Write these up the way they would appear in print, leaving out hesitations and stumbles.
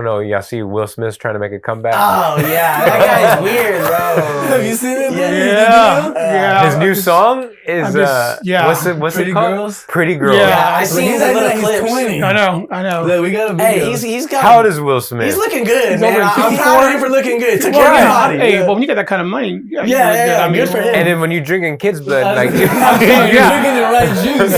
know, y'all see Will Smith's trying to make a comeback. Oh yeah, that guy is weird, bro. Have you seen it? Yeah. His new song is what's Pretty it called? Girls? Pretty Girls. Yeah, I seen the little clips. 20. I know. Look, we got a video. Hey, he's got. How old is Will Smith? He's looking good, He's man. over I'm 54. proud of him for looking good. Took care of his body. Hey, well, when you get that kind of money, Yeah, good for him. And then when you're drinking kids' blood, like You're drinking the right juice.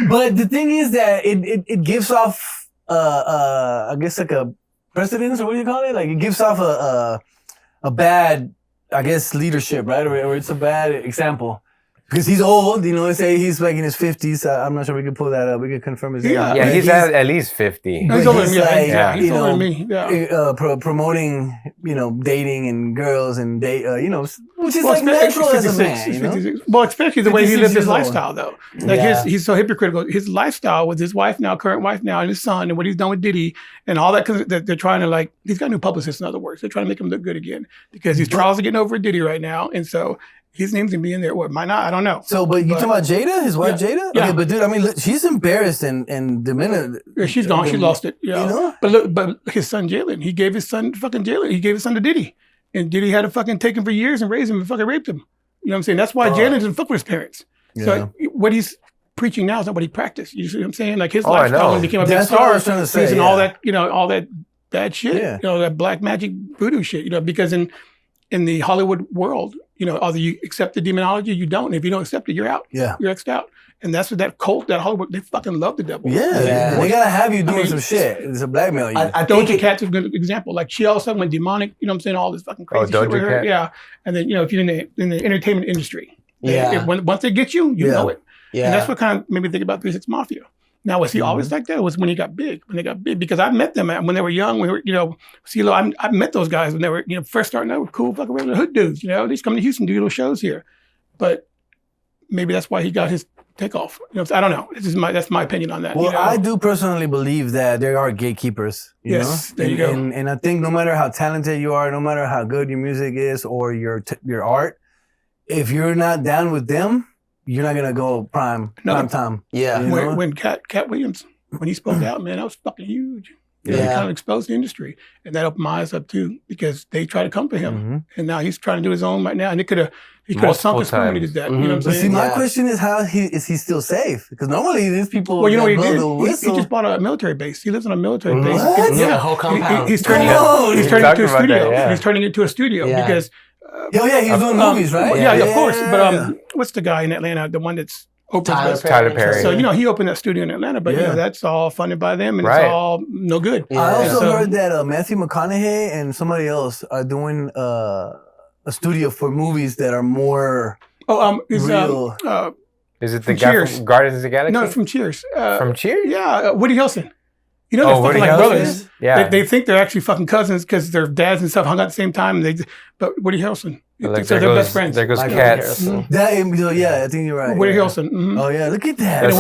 But the thing is that it gives off, I guess like a precedence, or what do you call it? Like it gives off a bad, I guess, leadership, right? Or it's a bad example. Because he's old, you know, let's say he's like in his 50s. I'm not sure we could pull that up. We could confirm his age. yeah, he's at least 50. He's older than me. Like, He's older than me. Yeah. Promoting, you know, dating and girls and you know, which is like natural as a man, you know? Well, especially the way he lives his 56 years old. lifestyle, though. Like he's so hypocritical. His lifestyle with his wife now, current wife now, and his son, and what he's done with Diddy, and all that, because they're trying to like, he's got a new publicist, in other words. They're trying to make him look good again because his trials are getting over Diddy right now, and so his name's gonna be in there. What, might not? I don't know. So, but you talking about Jada, his wife Jada? Yeah. Okay, but dude, I mean, look, she's embarrassed and diminished. Yeah, she's gone. She lost it. Yeah. You know? But look, but his son Jalen, he gave his son fucking Jalen. He gave his son to Diddy, and Diddy had to fucking take him for years and raise him and fucking raped him. You know what I'm saying? That's why Jalen doesn't fuck with his parents. So what he's preaching now is not what he practiced. You see what I'm saying? Like his lifestyle when he became a big star, he's and all that, you know, all that bad shit, you know, that black magic voodoo shit, you know, because in the Hollywood world, you know, either you accept the demonology, you don't. And if you don't accept it, you're out. Yeah. You're X'd out. And that's what that cult, that Hollywood, they fucking love the devil. Yeah. They gotta have you doing some shit. It's a blackmail you. I Doja Cat's a good example. Like she all of a sudden went demonic, you know what I'm saying? All this fucking crazy shit with her. Cat. Yeah. And then, you know, if you're in the entertainment industry, once they get you, you know it. Yeah. And that's what kind of made me think about 3 6 Mafia. Now, was he always like that? Or was when he got big? When they got big, because I met them when they were young. We were, you know, CeeLo. I met those guys when they were, you know, first starting out. Cool, fucking regular hood dudes. You know, they used to come to Houston, do little shows here. But maybe that's why he got his takeoff. You know, I don't know. That's my opinion on that. Well, you know? I do personally believe that there are gatekeepers. You know? There you go. And I think no matter how talented you are, no matter how good your music is or your art, if you're not down with them, you're not gonna go prime time. Yeah. You know? When Cat Williams, when he spoke out, man, that was fucking huge. It kind of exposed the industry, and that opened my eyes up too, because they tried to come for him, and now he's trying to do his own right now, and he could have sunk his when he did that. You know what I'm saying? But see, my question is, how is he still safe? Because normally these people. Well, you know what he did? He just bought a military base. He lives on a military base. What? Yeah, a whole compound. He's turning it into a studio. He's turning it into a studio because. He's doing movies, right? Yeah, of course. But what's the guy in Atlanta? The one that's opened Tyler Perry. So, you know, he opened that studio in Atlanta, but you know, that's all funded by them, and it's all no good. Yeah. I also heard that Matthew McConaughey and somebody else are doing a studio for movies that are more real. Is it the guy from Guardians of the Galaxy? No, from Cheers. From Cheers? Yeah, Woody Harrelson. You know, they're fucking like brothers. Yeah. They think they're actually fucking cousins because their dads and stuff hung out at the same time. But Woody Harrelson. Like so they're best friends. There goes Cats. I think you're right. Woody Harrelson. Mm-hmm. Oh, yeah, look at that. And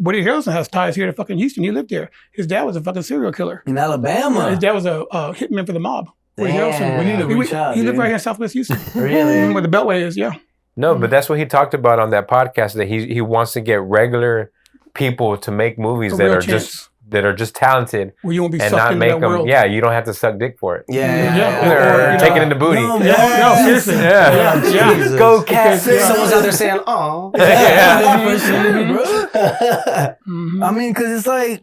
Woody Harrelson has ties here to fucking Houston. He lived there. His dad was a fucking serial killer. In Alabama? His dad was a hitman for the mob. Woody Harrelson. We need to reach out. He lived right here in Southwest Houston. Really? Where the Beltway is, yeah. No, but that's what he talked about on that podcast, that he wants to get regular people to make movies that are just talented, where you won't be and sucked not into make that them. world. Yeah, you don't have to suck dick for it. Or take it in the booty. No, seriously. Yeah. Go Cats. Someone's out there saying, "Oh." I mean, because it's like,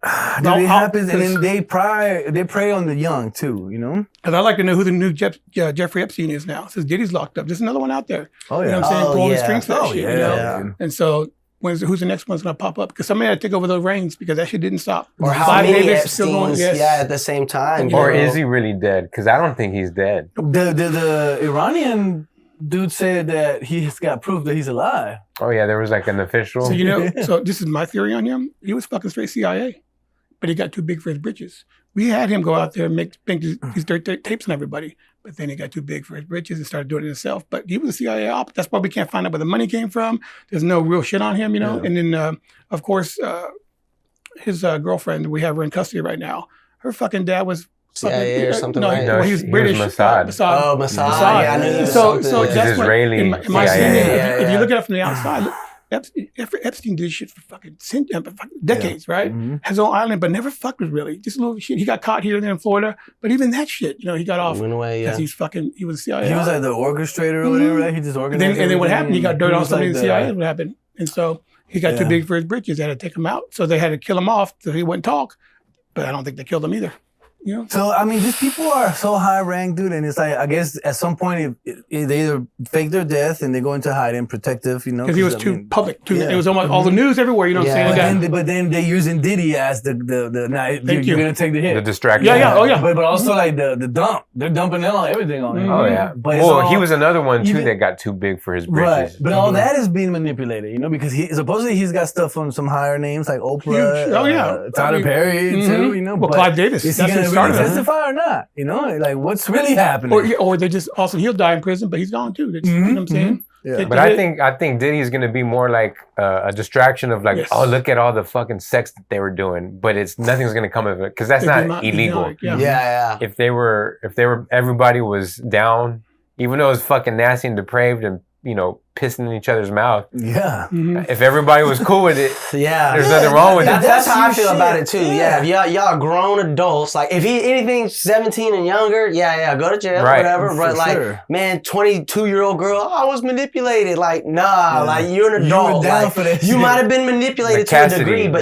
it happens, and then they prey on the young too. You know. Because I'd like to know who the new Jeffrey Epstein is now. Since Diddy's locked up, there's another one out there. Oh yeah. You know what I'm saying? Pulling the strings for that shit. Yeah. You know? And so. Who's the next one's going to pop up? Because somebody had to take over those reins, because that shit didn't stop. Or how many Epsteins, at the same time. Or is he really dead? Because I don't think he's dead. The Iranian dude said that he's got proof that he's alive. Oh yeah, there was like an official. So, you know, so this is my theory on him. He was fucking straight CIA, but he got too big for his britches. We had him go out there and make these dirty tapes on everybody, but then he got too big for his britches and started doing it himself. But he was a CIA op. That's why we can't find out where the money came from. There's no real shit on him, you know. Yeah. And then, of course, his girlfriend, we have her in custody right now. Her fucking dad was CIA or something. No, he was British. Mossad. Mossad. Yeah, I knew so which that's is Israeli. In my opinion, if you look at it from the outside, Epstein did shit for fucking decades, right? Mm-hmm. Has his own island, but never fucked with really. Just a little shit. He got caught here and there in Florida, but even that shit, he got off. Went away, yeah. He was CIA. He was like the orchestrator or whatever, right? He just organized. And then what happened? He got dirt on somebody in the CIA. What happened? And so he got too big for his britches. They had to take him out. So they had to kill him off so he wouldn't talk. But I don't think they killed him either. So, I mean, these people are so high ranked, dude, and it's like, I guess at some point they either fake their death and they go into hiding, protective, Because he was too public. It was almost all the news everywhere, you know what I'm saying? But then they're using Diddy as the you're going to take the hit. The distraction. Yeah. But also like the dump. They're dumping everything on him. Oh, yeah. But he was another one, too, that got too big for his britches. Right. But all that is being manipulated, because supposedly he's got stuff from some higher names like Oprah, Tyler Perry, too, Well, Clive Davis. Is he going to testify or not? Like what's really happening? Or they just also he'll die in prison, but he's gone too. You know what I'm saying? Yeah. But I think Diddy's gonna be more like a distraction of like, oh, look at all the fucking sex that they were doing, but nothing's gonna come of it because that's not illegal. Yeah. If everybody was down, even though it was fucking nasty and depraved and pissing in each other's mouth. Yeah. If everybody was cool with it, there's nothing wrong with it. That's how I feel about it too. Yeah. If y'all grown adults, like if anything 17 and younger, go to jail, whatever. But like, man, 22-year-old girl, I was manipulated. Like, nah, like you're an adult. You might have been manipulated to a degree, but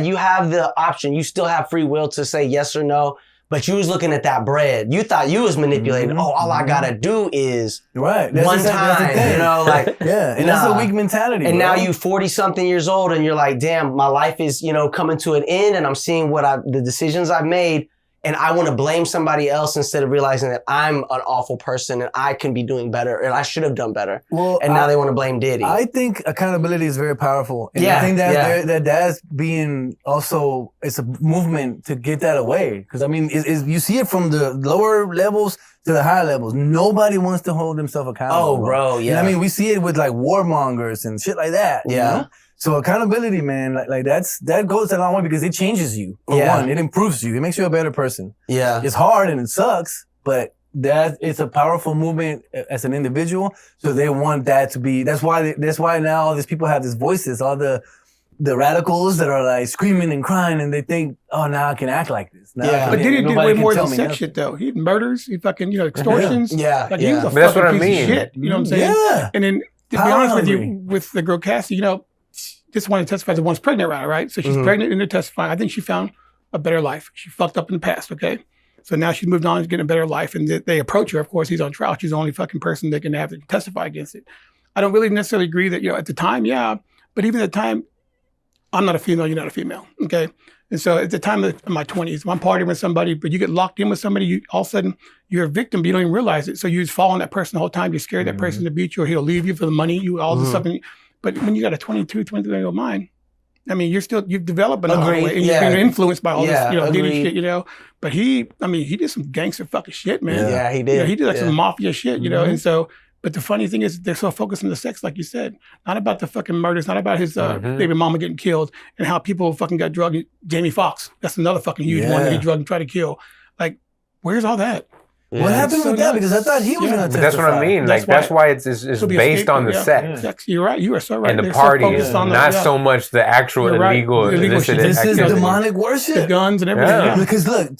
you have the option. You still have free will to say yes or no. But you was looking at that bread. You thought you was manipulated. Oh, all I gotta do is one time, and that's a weak mentality. And now you 40-something years old, and you're like, damn, my life is coming to an end, and I'm seeing the decisions I've made, and I want to blame somebody else instead of realizing that I'm an awful person and I can be doing better and I should have done better. Well, and now they want to blame Diddy. I think accountability is very powerful. And I think that's being also, it's a movement to get that away. Because I mean, you see it from the lower levels to the higher levels. Nobody wants to hold themselves accountable. Oh, bro, yeah. And I mean, we see it with like warmongers and shit like that. Yeah. You know? So accountability, man, like that goes a long way because it changes you. For one, it improves you. It makes you a better person. Yeah. It's hard and it sucks, but it's a powerful movement as an individual. So they want that to be, that's why now all these people have these voices, all the radicals that are like screaming and crying and they think, oh, now I can act like this. Now but Diddy did way more than sex shit though. He had murders, he fucking, extortions. He was a but that's what I mean. Piece of shit, you know what I'm saying? Yeah. And then to be honest with you, with the girl Cassie, this one testifies the one's pregnant around her, right? So she's pregnant and they're testifying. I think she found a better life. She fucked up in the past, okay? So now she's moved on, she's getting a better life. And they approach her. Of course, he's on trial. She's the only fucking person they can have to testify against it. I don't really necessarily agree that, at the time, but even at the time, I'm not a female, you're not a female, okay? And so at the time of my 20s, I'm partying with somebody, but you get locked in with somebody, all of a sudden, you're a victim, but you don't even realize it. So you just fall on that person the whole time. You're scared that person to beat you or he'll leave you for the money, all this stuff. But when you got a 22, 23-year-old mind, I mean, you've developed an way, and you're being influenced by all this, Diddy shit, But he did some gangster fucking shit, man. Yeah, he did. He did like some mafia shit, and so, but the funny thing is they're so focused on the sex, like you said, not about the fucking murders, not about his baby mama getting killed and how people fucking got drugged. Jamie Foxx, that's another fucking huge one that he drugged and tried to kill. Like, where's all that? Yeah. What happened with that? Because I thought he was going to testify. But that's what I mean. That's why it's based on the sex. You're right. You are so right. And the party is not so much the actual illegal illicit activity. This is demonic worship. The guns and everything. Because look,